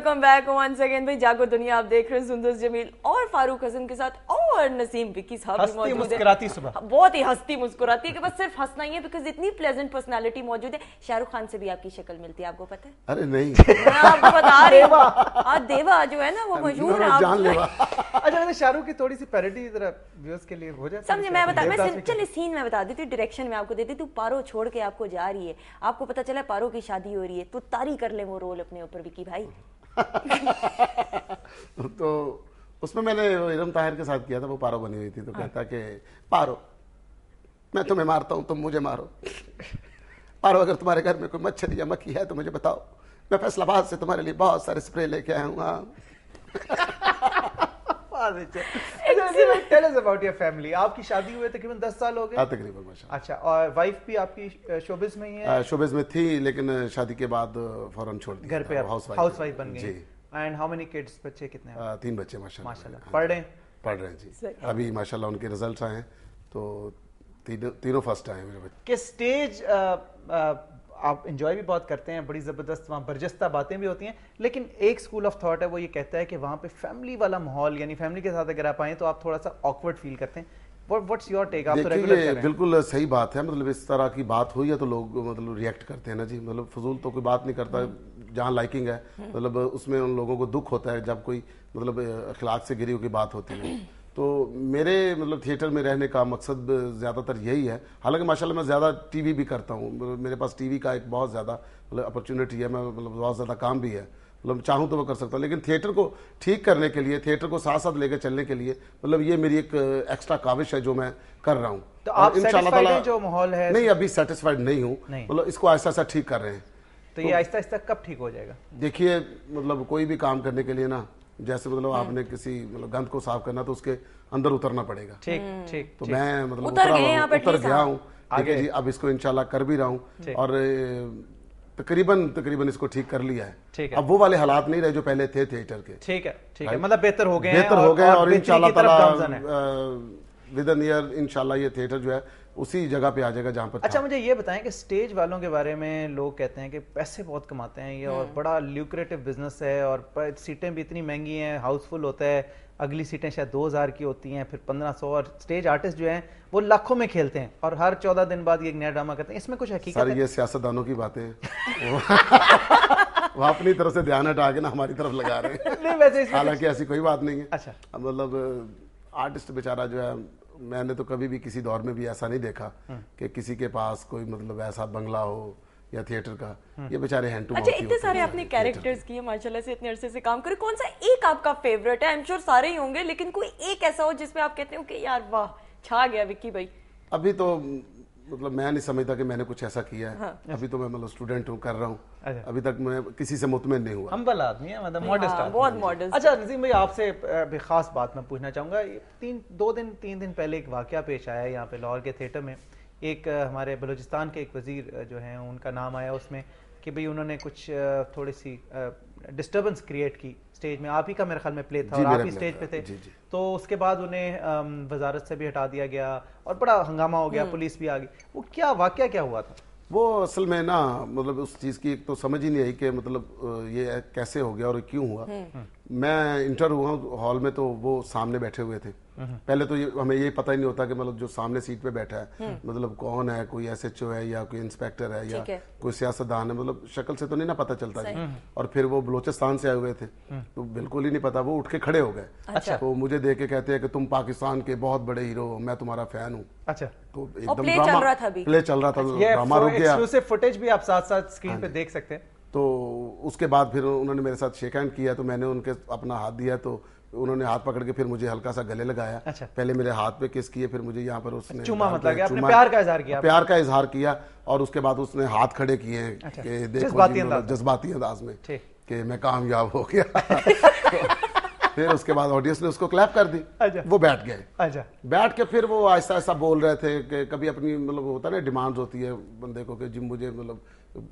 Welcome back once again. भाई जागो दुनिया आप देख रहे हैं सुंदर जमील और फारूक हसन के साथ और नसीम विक्की साहब भी मौजूद है। मुस्कुराती सुबह, बहुत ही हंसती मुस्कुराती है कि बस सिर्फ हंसना ही है, बिकॉज इतनी प्लेजेंट पर्सनालिटी मौजूद है। शाहरुख खान से भी आपकी शक्ल मिलती है, आपको पता है? अरे नहीं, मैं आपको बता रही हूँ, आज देवा जो है ना वो मशहूर है, जान लेवा। अच्छा वैसे शाहरुख की थोड़ी सी पैरोडी जरा व्यूअर्स के लिए हो जाए समझे। मैं चलिए सीन में बता देती हूँ, डायरेक्शन में आपको देती हूँ। पारो छोड़ के आपको जा रही है, आपको पता चला पारो की शादी हो रही है, तो तारी कर ले वो रोल अपने ऊपर विक्की भाई। तो उसमें मैंने इरम ताहिर के साथ किया था, वो पारो बनी हुई थी, तो कहता कि पारो मैं तुम्हें मारता हूँ, तुम मुझे मारो। पारो अगर तुम्हारे घर में कोई मच्छर या मक्खी है तो मुझे बताओ, मैं फैसलाबाद से तुम्हारे लिए बहुत सारे स्प्रे लेके आया हूँ। Tell us about your family. आपकी शादी हुए तकरीबन 10 साल हो गए? तकरीबन माशाल्लाह। अच्छा, और वाइफ भी आपकी शोबिज में ही है? शोबिज में थी, लेकिन शादी के बाद फौरन छोड़ दी, घर पे हाउस वाइफ बन गई। And how many kids? बच्चे कितने हैं? 3 बच्चे माशाल्लाह। माशाल्लाह पढ़ रहे हैं जी। अभी माशाल्लाह उनके रिजल्ट्स आए हैं, तो तीनों फर्स्ट आए मेरे बच्चे। कि स्टेज आप एंजॉय भी बहुत करते हैं, बड़ी ज़बरदस्त वहाँ बरजस्ता बातें भी होती हैं, लेकिन एक स्कूल ऑफ थॉट है वो ये कहता है कि वहाँ पे फैमिली वाला माहौल, यानी फैमिली के साथ अगर आप आएँ तो आप थोड़ा सा ऑकवर्ड फील करते हैं। What's your take? आप तो रेगुलर कर रहे हैं। बिल्कुल सही बात है, मतलब इस तरह की बात हुई है तो लोग मतलब रिएक्ट करते हैं ना जी, मतलब फजूल तो कोई बात नहीं करता, जहाँ लाइकिंग है मतलब उसमें उन लोगों को दुख होता है जब कोई मतलब अखलाक से गिरी हुई बात होती है। तो मेरे मतलब थिएटर में रहने का मकसद ज़्यादातर यही है। हालांकि माशाल्लाह मैं ज़्यादा टीवी भी करता हूँ, मेरे पास टीवी का एक बहुत ज़्यादा मतलब अपॉर्चुनिटी है, मैं मतलब बहुत ज़्यादा काम भी है, मतलब चाहूँ तो मैं कर सकता हूँ, लेकिन थिएटर को ठीक करने के लिए, थिएटर को साथ साथ लेकर चलने के लिए मतलब ये मेरी एक एक्स्ट्रा काविश है जो मैं कर रहा हूँ। तो आप सेटिस्फाइड हैं जो माहौल है? नहीं, अभी सेटिस्फाइड नहीं हूँ, मतलब इसको ऐसा ऐसा ठीक कर रहे हैं। तो ये आहिस्ता आहिस्ता कब ठीक हो जाएगा? देखिए मतलब कोई भी काम करने के लिए ना, जैसे मतलब आपने किसी मतलब गंद को साफ करना तो उसके अंदर उतरना पड़ेगा। ठीक। तो मैं मतलब उतर गया हूँ, ठीक है जी। अब इसको इंशाल्लाह कर भी रहा हूँ और तकरीबन इसको ठीक कर लिया है। अब वो वाले हालात नहीं रहे जो पहले थे थिएटर के। ठीक है, मतलब बेहतर हो गए और इंशाल्लाह ताला विद एन ईयर इंशाल्लाह ये थिएटर जो है उसी जगह पे आ जाएगा जहाँ पर। अच्छा मुझे ये बताएं कि स्टेज वालों के बारे में लोग कहते हैं कि पैसे बहुत कमाते हैं ये, और बड़ा ल्यूक्रेटिव बिजनेस है, और सीटें भी इतनी महंगी हैं, हाउसफुल होता है, अगली सीटें शायद 2000 की होती हैं, फिर 1500, और स्टेज आर्टिस्ट जो हैं वो लाखों में खेलते हैं और हर 14 दिन बाद ये एक नया ड्रामा करते हैं। इसमें कुछ हकीकत है? ये सियासतदानों की बातें हैं। वो अपनी तरफ से ध्यान हटा के ना हमारी तरफ लगा रहे हैं। हालांकि ऐसी कोई बात नहीं है। अच्छा, मतलब आर्टिस्ट बेचारा जो है, मैंने तो कभी भी किसी दौर में भी ऐसा नहीं देखा कि किसी के पास कोई मतलब ऐसा बंगला हो या थिएटर का, ये बेचारे हैंड टू माउथ। अच्छा, इतने सारे आपने कैरेक्टर्स किए माशाल्लाह से, इतने अरसे से काम करे, कौन सा एक आपका फेवरेट है? आई एम श्योर सारे ही होंगे, लेकिन कोई एक ऐसा हो जिसमें आप कहते हो कि यार वाह छा गया विक्की भाई? अभी तो मतलब मैं नहीं समझता कि मैंने कुछ ऐसा किया है। अभी तो मैं मतलब स्टूडेंट हूँ, कर रहा हूँ। अभी तक मैं किसी से मुतमिन नहीं हुआ। हम्बल आदमी है, मतलब मॉडेस्ट आदमी, बहुत मॉडेस्ट। अच्छा नजीम भाई, आपसे भी खास बात मैं पूछना चाहूँगा। 3 दिन पहले एक वाकया पेश आया यहाँ पे लाहौर के थिएटर में। एक हमारे बलूचिस्तान के एक वजीर जो हैं उनका नाम आया उसमें कि भाई उन्होंने कुछ थोड़ी सी डिस्टर्बेंस क्रिएट की स्टेज में। आप ही का मेरे ख्याल में प्ले था और आप ही स्टेज पे थे। तो उसके बाद उन्हें वजारत से भी हटा दिया गया और बड़ा हंगामा हो गया, पुलिस भी आ गई। वो क्या वाकया क्या हुआ था? वो असल में ना मतलब उस चीज़ की एक तो समझ ही नहीं आई कि मतलब ये कैसे हो गया और क्यों हुआ। मैं इंटर हुआ हॉल में तो वो सामने बैठे हुए थे। पहले तो हमें ये पता ही नहीं होता कि मतलब जो सामने सीट पे बैठा है मतलब कौन है, कोई एसएचओ है या कोई इंस्पेक्टर है या कोई सियासतदान है, मतलब शक्ल से तो नहीं ना पता चलता जी। और फिर वो बलोचिस्तान से आए हुए थे तो बिल्कुल ही नहीं पता, वो उठ के खड़े हो गए। अच्छा। तो मुझे देख के कहते हैं कि तुम पाकिस्तान के बहुत बड़े हीरो हो, मैं तुम्हारा फैन हूँ। अच्छा, तो एकदम प्ले चल रहा था, ड्रामा रुक गया। एक्सक्लूसिव फुटेज भी आप साथ साथ स्क्रीन पे देख सकते हैं। तो उसके बाद फिर उन्होंने मेरे साथ शेक हैंड किया, तो मैंने उनके अपना हाथ दिया, तो उन्होंने हाथ पकड़ के फिर मुझे हल्का सा गले लगाया। अच्छा। पहले मेरे हाथ पे किस किए, फिर मुझे यहाँ पर उसने चूमा, मतलब आपने प्यार का इजहार किया और उसके बाद उसने हाथ खड़े किए कि देखो जज्बाती अंदाज में कि मैं कामयाब हो गया। फिर उसके बाद ऑडियंस ने उसको क्लैप कर दी। वो बैठ गए। अच्छा, बैठ के फिर वो ऐसा ऐसा बोल रहे थे कि कभी अपनी मतलब होता है ना डिमांड्स होती है बंदे को कि जी मुझे मतलब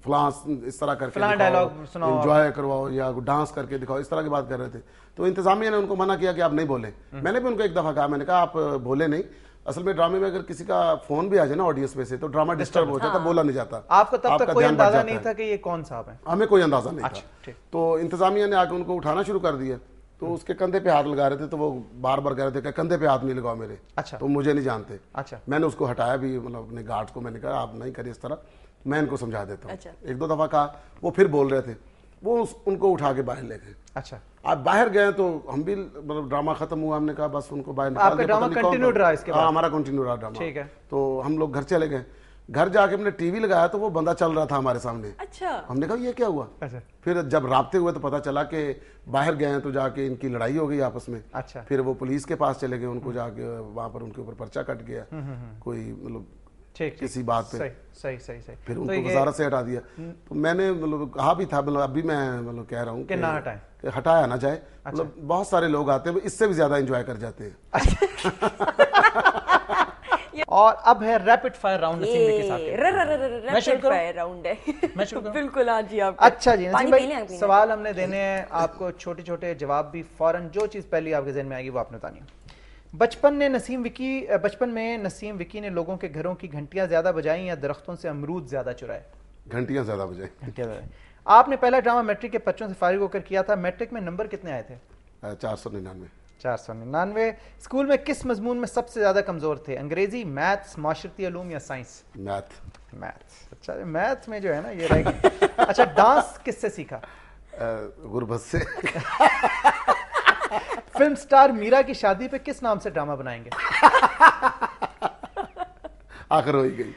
फ्लांस इस तरह करके एंजॉय करवाओ या डांस करके दिखाओ, इस तरह की बात कर रहे थे। तो इंतजामिया ने उनको मना किया कि आप नहीं बोले। मैंने भी उनको एक दफा कहा, मैंने कहा आप बोले नहीं, اصل میں ڈرامے میں اگر کسی کا فون بھی آ جائے نا آڈینس میں سے تو ڈرامہ ڈسٹرب ہو جاتا ہے, بولا نہیں جاتا. آپ کو تب تک کوئی اندازہ نہیں تھا کہ یہ کون صاحب ہیں؟ ہمیں کوئی اندازہ نہیں تھا. تو انتظامیہ نے آ کے ان کو اٹھانا شروع کر دیا, تو اس کے کندھے پہ ہاتھ لگا رہے تھے, تو وہ بار بار کہہ رہے تھے کہ کندھے پہ ہاتھ نہیں لگاؤ میرے, تو مجھے نہیں جانتے. میں نے اس کو ہٹایا بھی, مطلب اپنے گارڈ کو میں نے کہا آپ نہیں کریے اس طرح, میں ان کو سمجھا دیتا ہوں. ایک دو دفعہ کہا, وہ پھر بول رہے تھے, وہ ان کو اٹھا کے باہر لے گئے. اچھا, آپ باہر گئے تو ہم بھی, مطلب ڈرامہ ختم ہوا, ہم نے کہا بس ان کو باہر نکال دیا. ڈرامہ کنٹینیو رہا اس کے بعد؟ ہمارا کنٹینیو رہا ڈرامہ. ٹھیک ہے. تو ہم لوگ گھر چلے گئے. گھر جا کے ہم نے ٹی وی لگایا تو وہ بندہ چل رہا تھا ہمارے سامنے. اچھا. ہم نے کہا یہ کیا ہوا. پھر جب رابطے ہوئے تو پتا چلا کہ باہر گئے ہیں, تو جا کے ان کی لڑائی ہو گئی آپس میں. اچھا. پھر وہ پولیس کے پاس چلے گئے, ان کو جا کے وہاں پر ان کے اوپر پرچہ کٹ گیا کوئی, مطلب کسی بات پہ. صحیح. پھر ان کو وزارت سے ہٹا دیا. تو میں نے مطلب کہا بھی تھا, مطلب ابھی میں مطلب کہہ رہا ہوں کہ نہ ہٹائیں, کہ ہٹایا نہ جائے. مطلب بہت سارے لوگ آتے ہیں اس سے بھی زیادہ انجوائے کر جاتے ہیں. اور اب ہے ریپڈ فائر راؤنڈ نسیم وکی صاحب کے. میں شروع کروں؟ راؤنڈ ہے. میں شروع کروں؟ بالکل. ہاں جی. آپ اچھا جی نسیم بھائی, سوال ہم نے دینے ہیں آپ کو, چھوٹے چھوٹے جواب بھی فوراً, جو چیز پہلی آپ کے ذہن میں آئے گی وہ آپ نے بتانی ہے. بچپن میں نسیم وکی نے لوگوں کے گھروں کی گھنٹیاں زیادہ بجائیں یا درختوں سے امرود زیادہ چرائے؟ گھنٹیاں زیادہ بجائیں. آپ نے پہلا ڈرامہ میٹرک کے بچوں سے فارغ ہو کر کیا تھا, میٹرک میں نمبر کتنے آئے تھے؟ 499. 499. اسکول میں کس مضمون میں سب سے زیادہ کمزور تھے؟ انگریزی, میتھس, معاشرتی علوم یا سائنس؟ میتھس. اچھا, میتھس میں جو ہے نا یہ رہ گئی. اچھا, ڈانس کس سے سیکھا؟ غربت سے. فلم سٹار میرا کی شادی پہ کس نام سے ڈرامہ بنائیں گے؟ آخر ہوئی گئی.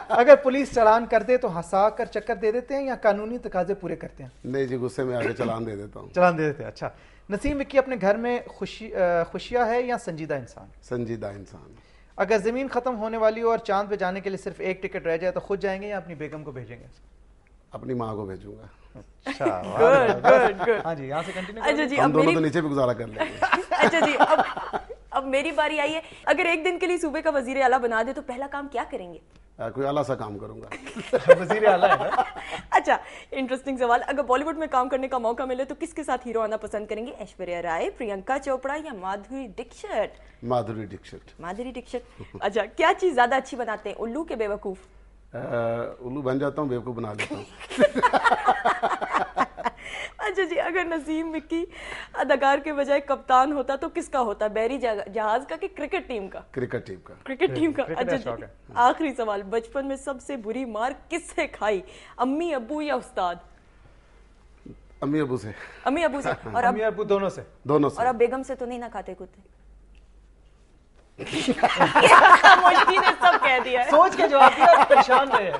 اگر پولیس چلان کر دے تو ہنسا کر چکر دے دیتے ہیں یا قانونی تقاضے پورے کرتے ہیں؟ نہیں جی, غصے میں آگے چلان دے دیتا ہوں. چلان دے دیتے ہیں. اچھا, نسیم وکی اپنے گھر میں خوشیاں ہے یا سنجیدہ انسان؟ سنجیدہ انسان. اگر زمین ختم ہونے والی ہو اور چاند پہ جانے کے لیے صرف ایک ٹکٹ رہ جائے تو خود جائیں گے یا اپنی بیگم کو بھیجیں گے؟ اپنی ماں کو بھیجوں گا. اچھا, ہاں جی, یہاں سے کنٹینیو. اچھا جی, ہم دونوں تو نیچے بھی گزارا کر لیں گے. اچھا جی, اب میری باری آئی ہے. اگر ایک دن کے لیے صوبے کا وزیر اعلیٰ بنا دے تو پہلا کام کیا کریں گے؟ کوئی اعلیٰ سا کام کروں گا. وزیر اعلیٰ ہے نا. اچھا, انٹرسٹنگ سوال. اگر بالی ووڈ میں کام کرنے کا موقع ملے تو کس کے ساتھ ہیرو آنا پسند کریں گے؟ ایشوریہ رائے, پرینکا چوپڑا یا مادھوری ڈکشت؟ مادھوری ڈکشت. اچھا, کیا چیز زیادہ اچھی بناتے ہیں, الو کے بیوقوف؟ الو بن جاتا ہوں, بیوقوف بنا لیتا ہوں. اچھا جی, اگر نسیم وکی اداکار کے بجائے کپتان ہوتا تو کس کا ہوتا, بحری جہاز کا کہ کرکٹ ٹیم کا؟ کرکٹ ٹیم کا. اچھا جی, آخری سوال. بچپن میں سب سے بری مار کس سے کھائی, امی ابو یا استاد؟ امی ابو سے. اور امی ابو دونوں سے. اور اب بیگم سے تو نہیں نہ کھاتے کتے؟ سب کہہ دیا ہے, سوچ کے جواب دیا, پریشان رہے.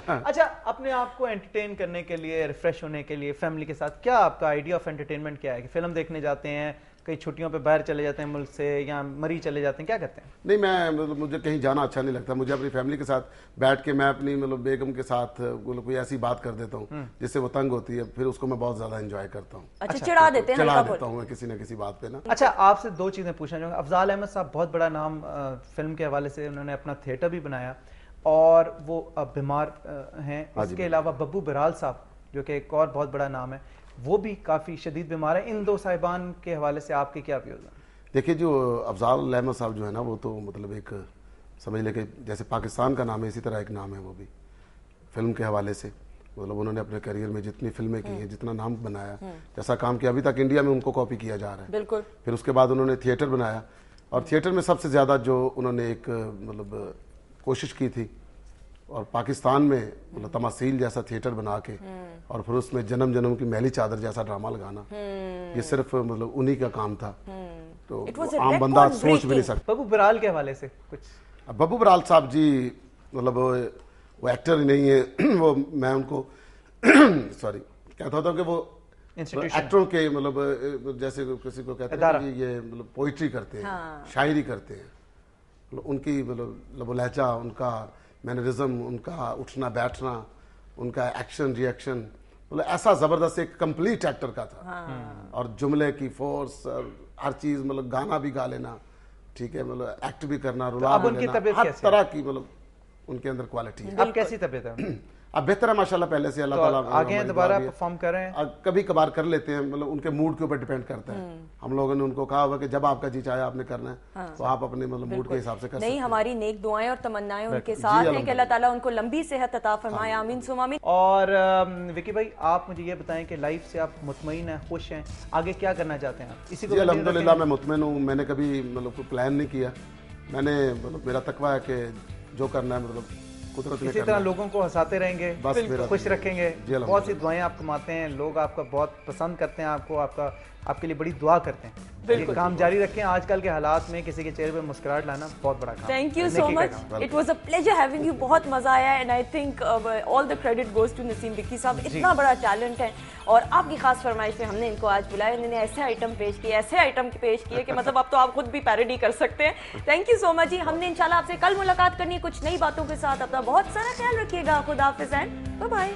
اچھا, اپنے آپ کو انٹرٹین کرنے کے لیے, ریفریش ہونے کے لیے فیملی کے ساتھ کیا آپ کا آئیڈیا آف انٹرٹینمنٹ کیا ہے؟ کہ فلم دیکھنے جاتے ہیں, کئی چھٹیوں پہ باہر چلے جاتے ہیں ملک سے, یا مری چلے جاتے ہیں, کیا کرتے ہیں؟ نہیں, میں مجھے کہیں جانا اچھا نہیں لگتا. مجھے اپنی فیملی کے ساتھ بیٹھ کے میں اپنی مطلب بیگم کے ساتھ کوئی ایسی بات کر دیتا ہوں جس سے وہ تنگ ہوتی ہے, پھر اس کو میں بہت زیادہ انجوائے کرتا ہوں. اچھا, چڑھا دیتا ہوں کسی نہ کسی بات پہ نا. اچھا, آپ سے دو چیزیں پوچھنا چاہوں گا. افضال احمد صاحب بہت بڑا نام فلم کے حوالے سے, انہوں نے اپنا تھیٹر بھی بنایا اور وہ بیمار ہیں. اس کے علاوہ ببو برال صاحب جو کہ ایک اور بہت بڑا نام ہے, وہ بھی کافی شدید بیمار ہے. ان دو صاحبان کے حوالے سے آپ کے کیا ویوز ہیں؟ دیکھیے, جو افضال احمد صاحب جو ہے نا, وہ تو مطلب ایک سمجھ لے کہ جیسے پاکستان کا نام ہے اسی طرح ایک نام ہے وہ بھی فلم کے حوالے سے. مطلب انہوں نے اپنے کیریئر میں جتنی فلمیں کی ہیں, جتنا نام بنایا, جیسا کام کیا, ابھی تک انڈیا میں ان کو کاپی کیا جا رہا ہے. بالکل. پھر اس کے بعد انہوں نے تھیٹر بنایا, اور تھیٹر میں سب سے زیادہ جو انہوں نے ایک مطلب کوشش کی تھی, اور پاکستان میں مطلب تماثیل جیسا تھیٹر بنا کے, اور پھر اس میں جنم جنم کی میلی چادر جیسا ڈرامہ لگانا, یہ صرف مطلب انہی کا کام تھا. تو عام بندہ سوچ بھی نہیں سکتا. ببو برال کے حوالے سے کچھ؟ ببو برال صاحب جی مطلب وہ ایکٹر ہی نہیں ہے, وہ میں ان کو سوری کہتا ہوتا ہوں کہ وہ ایکٹروں کے مطلب جیسے کسی کو کہتے ہیں کہ یہ مطلب پوئٹری کرتے ہیں, شاعری کرتے ہیں, مطلب ان کی مطلب لب و لہجہ, ان کا مینرزم, ان کا اٹھنا بیٹھنا, ان کا ایکشن ری ایکشن, مطلب ایسا زبردست ایک کمپلیٹ ایکٹر کا تھا. اور جملے کی فورس, ہر چیز, مطلب گانا بھی گا لینا, ٹھیک ہے, مطلب ایکٹ بھی کرنا, رلا بھی لینا, ہر طرح کی مطلب ان کے اندر کوالٹی ہے. اب کیسی طبیعت ہے؟ अब बेहतर है माशाल्लाह पहले से, अल्लाह ताला आगे हैं, दोबारा परफॉर्म कर रहे हैं? कभी कभार कर लेते हैं, मतलब उनके मूड के ऊपर डिपेंड करता है। हम लोगों ने उनको कहा हुआ कि जब आपका जी चाहे आपने करना है तो आप अपने मतलब मूड के हिसाब से कर सकते हैं। नहीं, हमारी नेक दुआएं और तमन्नाएं उनके साथ हैं कि अल्लाह ताला उनको लंबी सेहत अता फरमाए, आमीन सुमा आमीन। और विकी भाई आप मुझे ये बताएं कि लाइफ से आप मुतमईन हैं, खुश हैं, आगे क्या करना चाहते हैं आप? इसी को अल्हम्दुलिल्लाह मैं मुतमईन हूँ। मैंने कभी मतलब कोई प्लान नहीं किया, मैंने मतलब मेरा तकवा है कि जो करना है मतलब कुदरत ने इसी तरह लोगों को हंसाते रहेंगे, बस खुश रखेंगे। बहुत सी दुआएं आप कमाते हैं, लोग आपका बहुत पसंद करते हैं, आपके लिए बड़ी दुआ करते हैं। ये काम जारी रखें। आजकल के हालात में किसी के चेहरे पे मुस्कुराहट लाना बहुत बड़ा काम। Thank you so much, it was a pleasure having you. बहुत मजा आया and I think all the credit goes to Naseem Vicky sahab. इतना बड़ा टैलेंट है और आपकी खास फरमाइश से हमने इनको आज बुलाया, इन्होंने ऐसे आइटम पेश किए, ऐसे आइटम पेश किए कि मतलब अब तो आप खुद भी पैरोडी कर सकते हैं। थैंक यू सो मच जी। हमने इंशाल्लाह आपसे कल मुलाकात करनी है कुछ नई बातों के साथ। अपना बहुत सारा ख्याल रखिएगा। खुदा हाफिज़ एंड बाय बाय।